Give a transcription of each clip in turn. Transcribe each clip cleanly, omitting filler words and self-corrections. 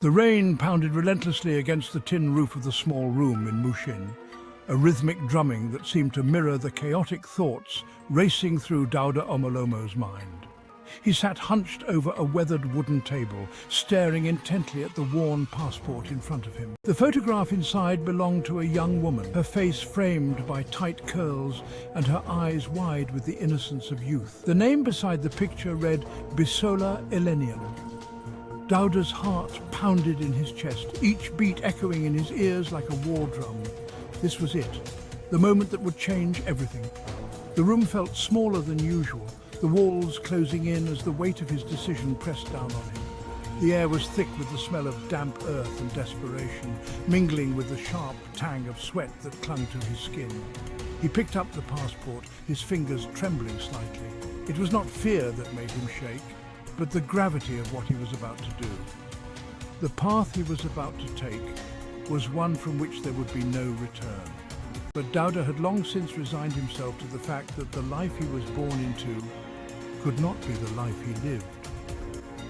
The rain pounded relentlessly against the tin roof of the small room in Mushin, a rhythmic drumming that seemed to mirror the chaotic thoughts racing through Dauda Omolomo's mind. He sat hunched over a weathered wooden table, staring intently at the worn passport in front of him. The photograph inside belonged to a young woman, her face framed by tight curls and her eyes wide with the innocence of youth. The name beside the picture read Bisola Elenian. Dauda's heart pounded in his chest, each beat echoing in his ears like a war drum. This was it, the moment that would change everything. The room felt smaller than usual, the walls closing in as the weight of his decision pressed down on him. The air was thick with the smell of damp earth and desperation, mingling with the sharp tang of sweat that clung to his skin. He picked up the passport, his fingers trembling slightly. It was not fear that made him shake, but the gravity of what he was about to do. The path he was about to take was one from which there would be no return. But Dauda had long since resigned himself to the fact that the life he was born into could not be the life he lived.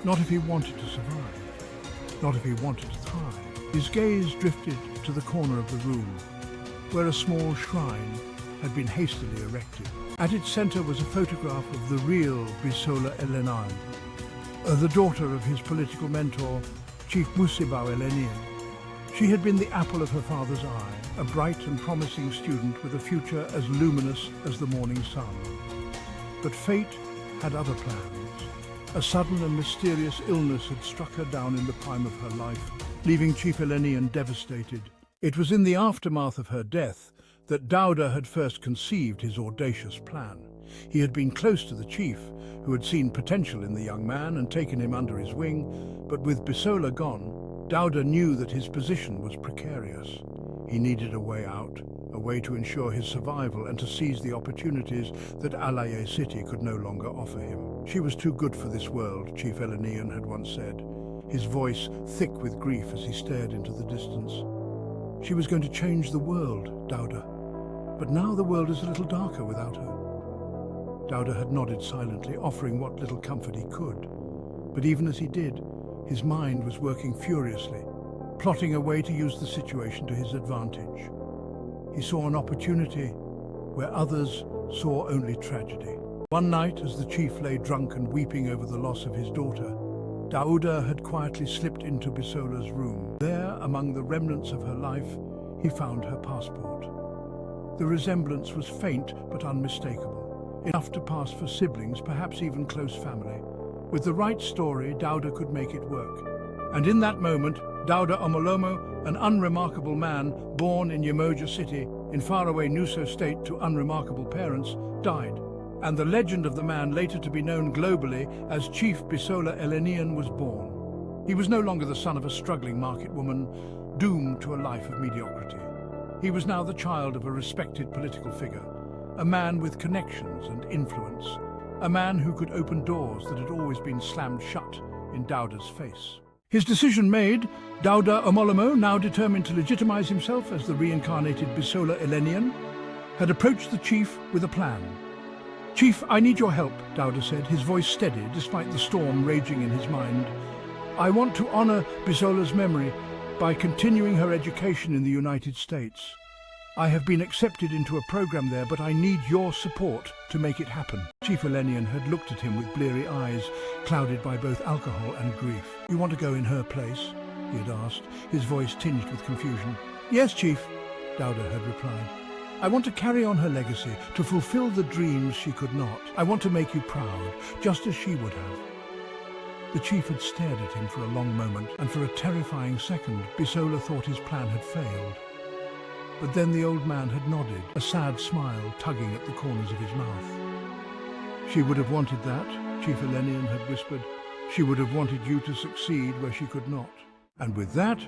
Not if he wanted to survive. Not if he wanted to thrive. His gaze drifted to the corner of the room, where a small shrine had been hastily erected. At its center was a photograph of the real Bisola Elenan, the daughter of his political mentor, Chief Musibao Elenian. She had been the apple of her father's eye, a bright and promising student with a future as luminous as the morning sun. But fate had other plans. A sudden and mysterious illness had struck her down in the prime of her life, leaving Chief Elenian devastated. It was in the aftermath of her death that Dauda had first conceived his audacious plan. He had been close to the chief, who had seen potential in the young man and taken him under his wing, but with Bisola gone, Dauda knew that his position was precarious. He needed a way out, a way to ensure his survival and to seize the opportunities that Alaye City could no longer offer him. She was too good for this world, Chief Elenian had once said, his voice thick with grief as he stared into the distance. She was going to change the world, Dauda, but now the world is a little darker without her. Dauda had nodded silently, offering what little comfort he could. But even as he did, his mind was working furiously, plotting a way to use the situation to his advantage. He saw an opportunity where others saw only tragedy. One night, as the chief lay drunk and weeping over the loss of his daughter, Dauda had quietly slipped into Bisola's room. There, among the remnants of her life, he found her passport. The resemblance was faint but unmistakable, enough to pass for siblings, perhaps even close family. With the right story, Dauda could make it work. And in that moment, Dauda Omolomo, an unremarkable man born in Yemoja City in faraway Nuso State to unremarkable parents, died. And the legend of the man later to be known globally as Chief Bisola Elenian was born. He was no longer the son of a struggling market woman, doomed to a life of mediocrity. He was now the child of a respected political figure, a man with connections and influence, a man who could open doors that had always been slammed shut in Dauda's face. His decision made, Dauda Omolomo, now determined to legitimize himself as the reincarnated Bisola Elenian, had approached the chief with a plan. "Chief, I need your help," Dauda said, his voice steady despite the storm raging in his mind. "I want to honor Bisola's memory by continuing her education in the United States. I have been accepted into a program there, but I need your support to make it happen." Chief Elenian had looked at him with bleary eyes, clouded by both alcohol and grief. "You want to go in her place?" he had asked, his voice tinged with confusion. "Yes, Chief," Dauda had replied. "I want to carry on her legacy, to fulfill the dreams she could not. I want to make you proud, just as she would have." The chief had stared at him for a long moment, and for a terrifying second, Bisola thought his plan had failed. But then the old man had nodded, a sad smile tugging at the corners of his mouth. "She would have wanted that," Chief Elenian had whispered. "She would have wanted you to succeed where she could not." And with that,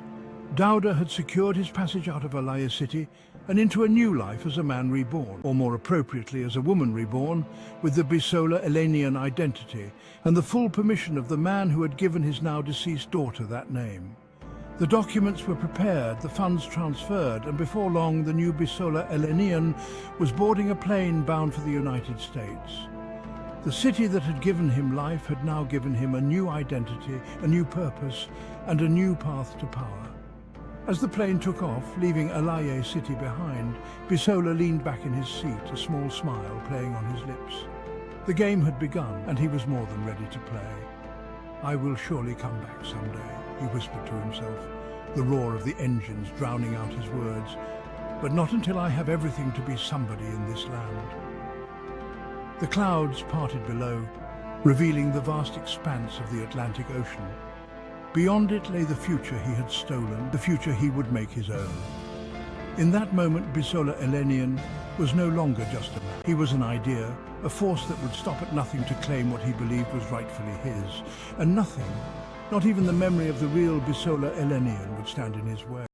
Dauda had secured his passage out of Alaya City and into a new life as a man reborn, or more appropriately as a woman reborn, with the Bisola Elenian identity and the full permission of the man who had given his now deceased daughter that name. The documents were prepared, the funds transferred, and before long the new Bisola Elenian was boarding a plane bound for the United States. The city that had given him life had now given him a new identity, a new purpose, and a new path to power. As the plane took off, leaving Alaye city behind, Bisola leaned back in his seat, a small smile playing on his lips. The game had begun, and he was more than ready to play. "I will surely come back someday," he whispered to himself, the roar of the engines drowning out his words. "But not until I have everything to be somebody in this land." The clouds parted below, revealing the vast expanse of the Atlantic Ocean. Beyond it lay the future he had stolen, the future he would make his own. In that moment, Bisola Elenian was no longer just a man. He was an idea, a force that would stop at nothing to claim what he believed was rightfully his. And nothing, not even the memory of the real Bisola Elenian, would stand in his way.